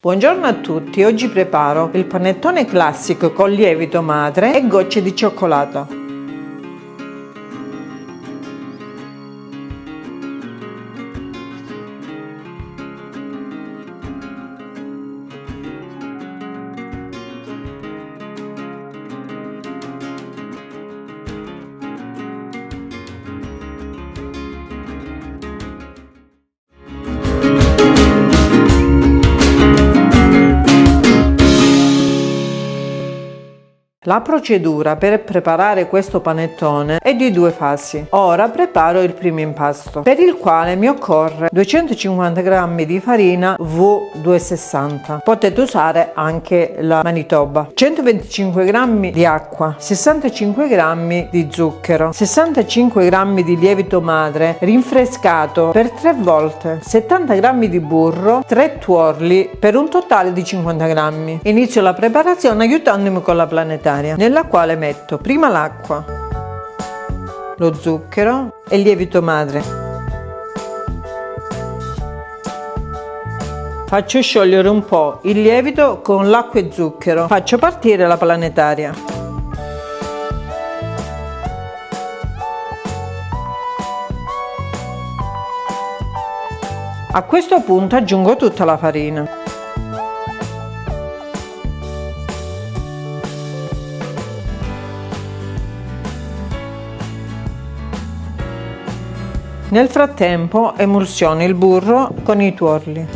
Buongiorno a tutti, oggi preparo il panettone classico con lievito madre e gocce di cioccolato. La procedura per preparare questo panettone è di due fasi. Ora preparo il primo impasto, per il quale mi occorre 250 g di farina V260. Potete usare anche la Manitoba, 125 g di acqua, 65 g di zucchero, 65 g di lievito madre rinfrescato per 3 volte, 70 g di burro, 3 tuorli per un totale di 50 g. Inizio la preparazione aiutandomi con la planetaria, nella quale metto prima l'acqua, lo zucchero e il lievito madre. Faccio sciogliere un po' il lievito con l'acqua e zucchero. Faccio partire la planetaria. A questo punto aggiungo tutta la farina. Nel frattempo emulsiono il burro con i tuorli.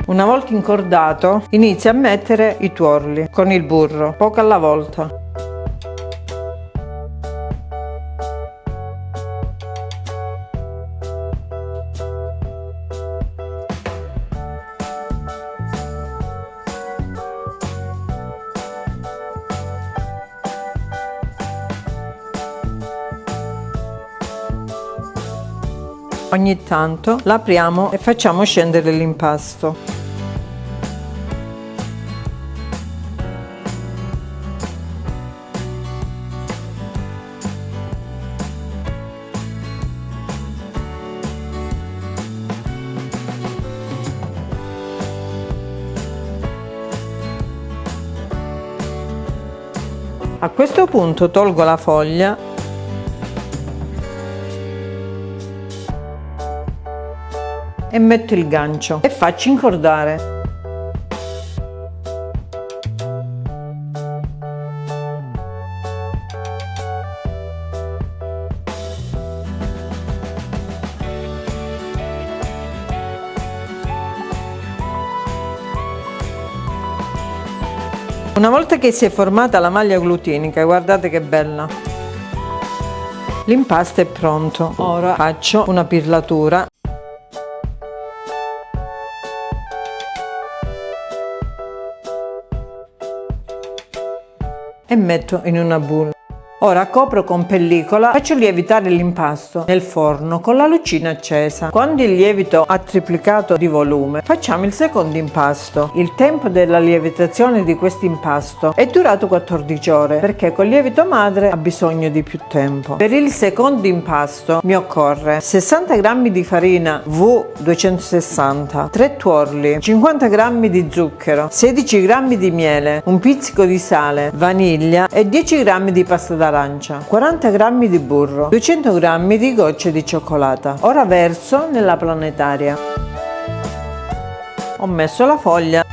Una volta incordato, inizio a mettere i tuorli con il burro, poco alla volta. Ogni tanto l'apriamo e facciamo scendere l'impasto. A questo punto tolgo la foglia e metto il gancio e faccio incordare. Una volta che si è formata la maglia glutinica, guardate che bella! L'impasto è pronto. Ora faccio una pirlatura. E metto in una boule. Ora copro con pellicola, faccio lievitare l'impasto nel forno con la lucina accesa. Quando il lievito ha triplicato di volume, facciamo il secondo impasto. Il tempo della lievitazione di questo impasto è durato 14 ore, perché col lievito madre ha bisogno di più tempo. Per il secondo impasto mi occorre 60 g di farina V260, 3 tuorli, 50 g di zucchero, 16 g di miele, un pizzico di sale, vaniglia e 10 g di pasta d'arancia, 40 g di burro, 200 g di gocce di cioccolata. Ora verso nella planetaria. Ho messo la foglia.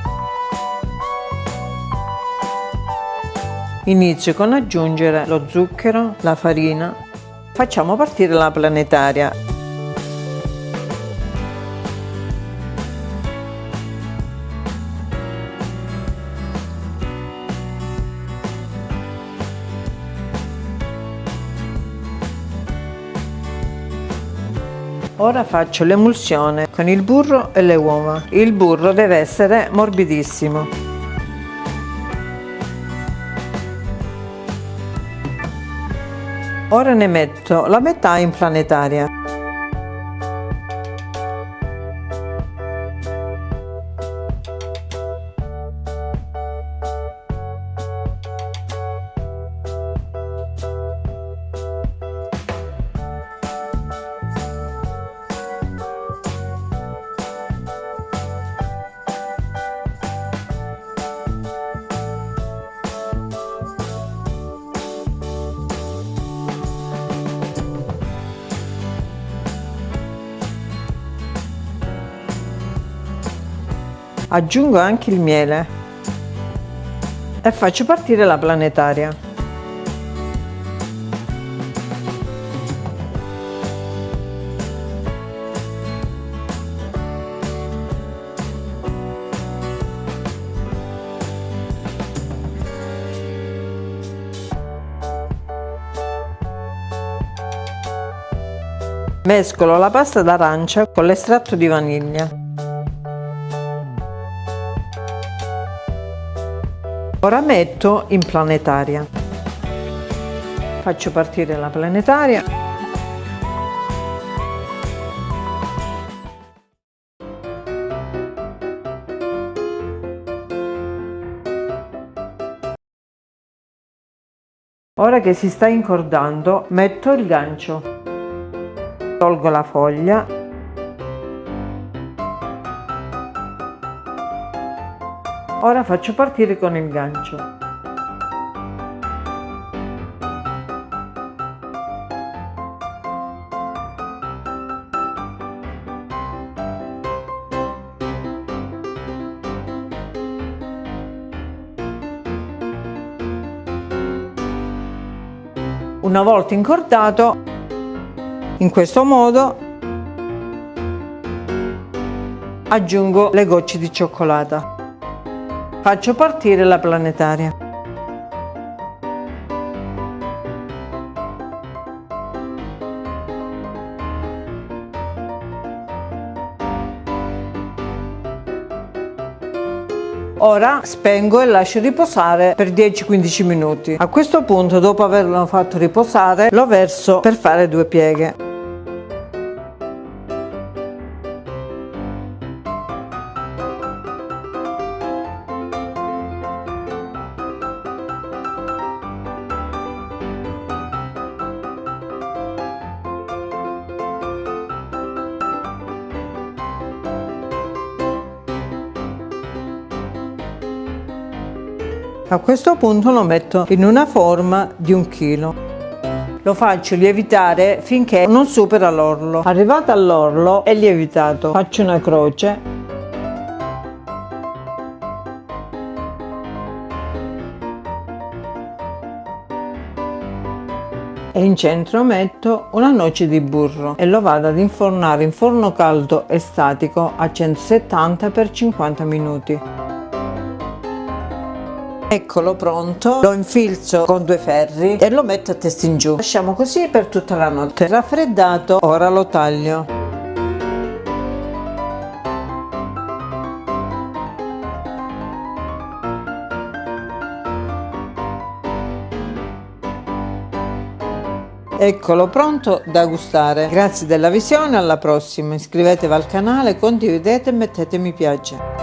Inizio con aggiungere lo zucchero, la farina. Facciamo partire la planetaria. Ora faccio l'emulsione con il burro e le uova. Il burro deve essere morbidissimo. Ora ne metto la metà in planetaria. Aggiungo anche il miele e faccio partire la planetaria. Mescolo la pasta d'arancia con l'estratto di vaniglia. Ora metto in planetaria. Faccio partire la planetaria. Ora che si sta incordando, metto il gancio. Tolgo la foglia. Ora faccio partire con il gancio. Una volta incordato, in questo modo aggiungo le gocce di cioccolata. Faccio partire la planetaria. Ora spengo e lascio riposare per 10-15 minuti. A questo punto, dopo averlo fatto riposare, lo verso per fare 2 pieghe. A questo punto lo metto in una forma di 1 chilo. Lo faccio lievitare finché non supera l'orlo. Arrivato all'orlo è lievitato. Faccio una croce. E in centro metto una noce di burro e lo vado ad infornare in forno caldo e statico a 170 per 50 minuti. Eccolo pronto, lo infilzo con 2 ferri e lo metto a testa in giù. Lasciamo così per tutta la notte. Raffreddato, ora lo taglio. Eccolo pronto da gustare. Grazie della visione, alla prossima. Iscrivetevi al canale, condividete e mettete mi piace.